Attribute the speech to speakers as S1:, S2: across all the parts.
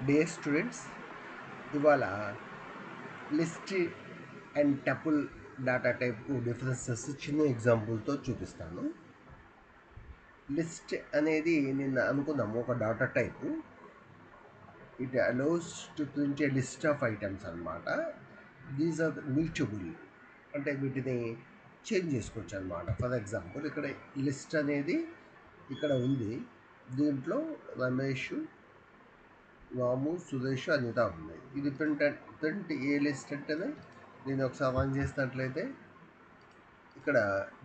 S1: Day students, ఇవాళ list and tuple data type differences చిన్న ఎగ్జాంపుల్తో చూపిస్తాను. లిస్ట్ అనేది నిన్న అనుకున్నాము ఒక data type. It allows to print A list of items అనమాట. దీస్ ఆర్ మ్యూటబుల్, అంటే వీటిని చేంజ్ చేసుకోవచ్చు అనమాట. ఫర్ ఎగ్జాంపుల్ ఇక్కడ లిస్ట్ అనేది ఇక్కడ ఉంది, దీంట్లో రమేష్, రాము, సురేష్, అనిత ఉన్నాయి. ఇది ప్రింట్ ఏ లిస్ట్ అంటేనే దీన్ని ఒకసారి రన్ చేసినట్లయితే ఇక్కడ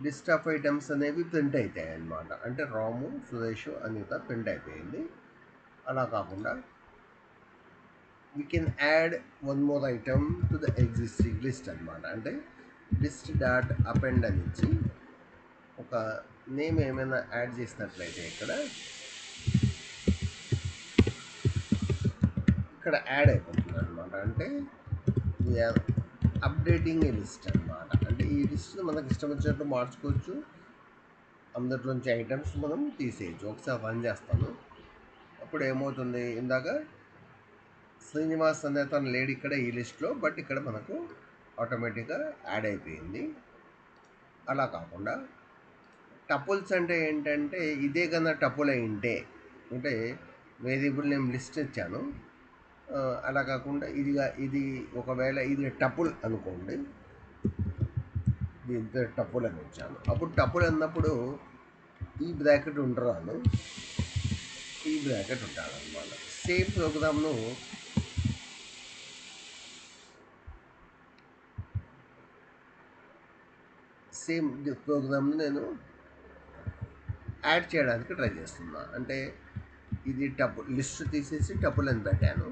S1: లిస్ట్ ఆఫ్ ఐటమ్స్ అనేవి ప్రింట్ అవుతాయి అన్నమాట. అంటే రాము, సురేష్, అనిత ప్రింట్ అయిపోయింది. అలా కాకుండా we can add one more item to the existing list అనమాట. అంటే లిస్ట్ డాట్ అపెండ్ అని ఇచ్చి ఒక నేమ్ ఏమైనా యాడ్ చేసినట్లయితే ఇక్కడ యాడ్ అయిపోతుంది అనమాట. అంటే వీఆర్ అప్డేటింగ్ ఏ లిస్ట్ అనమాట. అంటే ఈ లిస్ట్ మనకు ఇష్టం వచ్చినట్టు మార్చుకోవచ్చు, అందరిలోంచి ఐటమ్స్ మనం తీసేయచ్చు. ఒకసారి రన్ చేస్తాను, అప్పుడు ఏమవుతుంది, ఇందాక శ్రీనివాస్ అనే తను లేడు ఇక్కడ ఈ లిస్ట్లో, బట్ ఇక్కడ మనకు ఆటోమేటిక్గా యాడ్ అయిపోయింది. అలా కాకుండా టపుల్స్ అంటే ఏంటంటే ఇదే కన్నా టపుల్ అయింటే, అంటే వేరియబుల్ నేమ్ లిస్ట్ ఇచ్చాను, అలా కాకుండా ఇది ఒకవేళ ఇది టపుల్ అనుకోండి, దీంతో టపుల్ అని ఇచ్చాను. అప్పుడు టపుల్ అన్నప్పుడు ఈ బ్రాకెట్ ఉండరాను, ఈ బ్రాకెట్ ఉంటాను అనమాట. సేమ్ ప్రోగ్రామ్ను నేను యాడ్ చేయడానికి ట్రై చేస్తున్నా. అంటే ఇది టపుల్ లిస్ట్ తీసేసి టపుల్ అని పెట్టాను.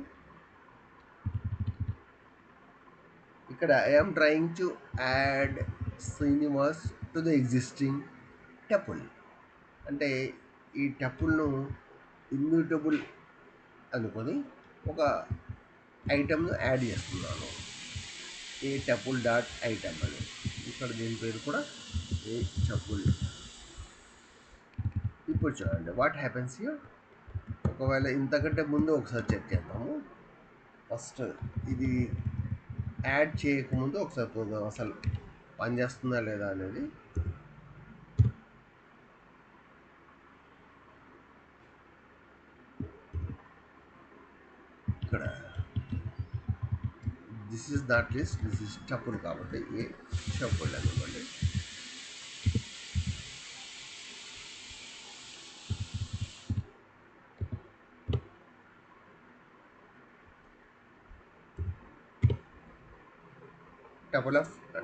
S1: ఇక్కడ I'm trying to add Srinivas to the existing tuple. అంటే ఈ టపుల్ను ఇమ్యూటబుల్ అనుకొని ఒక ఐటమ్ను యాడ్ చేస్తున్నాను, ఏ టపుల్ డాట్ ఐటమ్ అని. ఇక్కడ దీని పేరు కూడా ఏ టపుల్. ఇప్పుడు చూడండి వాట్ హ్యాపెన్స్ హియర్. ఒకవేళ ఇంతకంటే ముందు ఒకసారి చెక్ చేద్దాము. ఫస్ట్ ఇది యాడ్ చేయకముందు ఒకసారి చూద్దాం అసలు పనిచేస్తుందా లేదా అనేది. ఇక్కడ this is not list, this is tuple కాబట్టి ఏ టపుల్ అనుకోండి.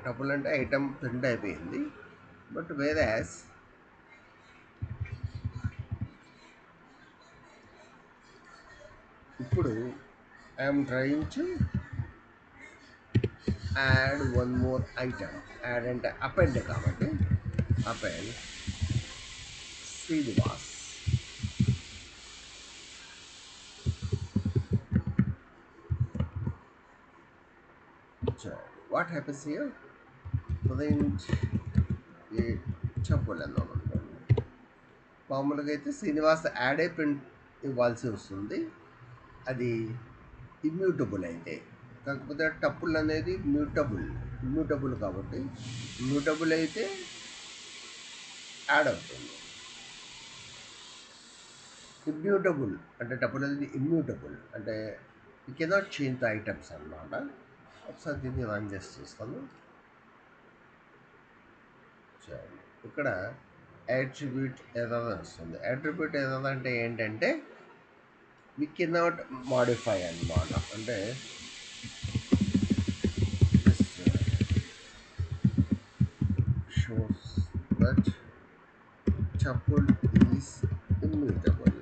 S1: టపుల్ అంటే ఐటమ్ ప్రింట్ అయిపోయింది. బట్ వేరాస్ ఇప్పుడు I'm trying to add one more item. Add అంటే అపెండ్ కాబట్టి append Srinivas. What happens here, print A tuple అన్నాం అనుకోండి. మామూలుగా అయితే శ్రీనివాస్ యాడ్ అయి ప్రింట్ ఇవ్వాల్సి వస్తుంది, అది ఇమ్యూటబుల్ అయితే. కాకపోతే టపుల్ అనేది ఇమ్యూటబుల్ కాబట్టి ఇమ్యూటబుల్ అయితే యాడ్ అవుతుంది. ఇమ్యూటబుల్ అంటే టపుల్ అనేది ఇమ్యూటబుల్ అంటే you cannot change the items అన్నమాట. ఒకసారి దీన్ని రన్ చేసి చూస్తాను. ఇక్కడ యాట్రిబ్యూట్ ఎర్రర్ వస్తుంది. యాట్రిబ్యూట్ ఎర్రర్ అంటే ఏంటంటే we cannot modify అన్నమాట. అంటే this shows that tuple is immutable.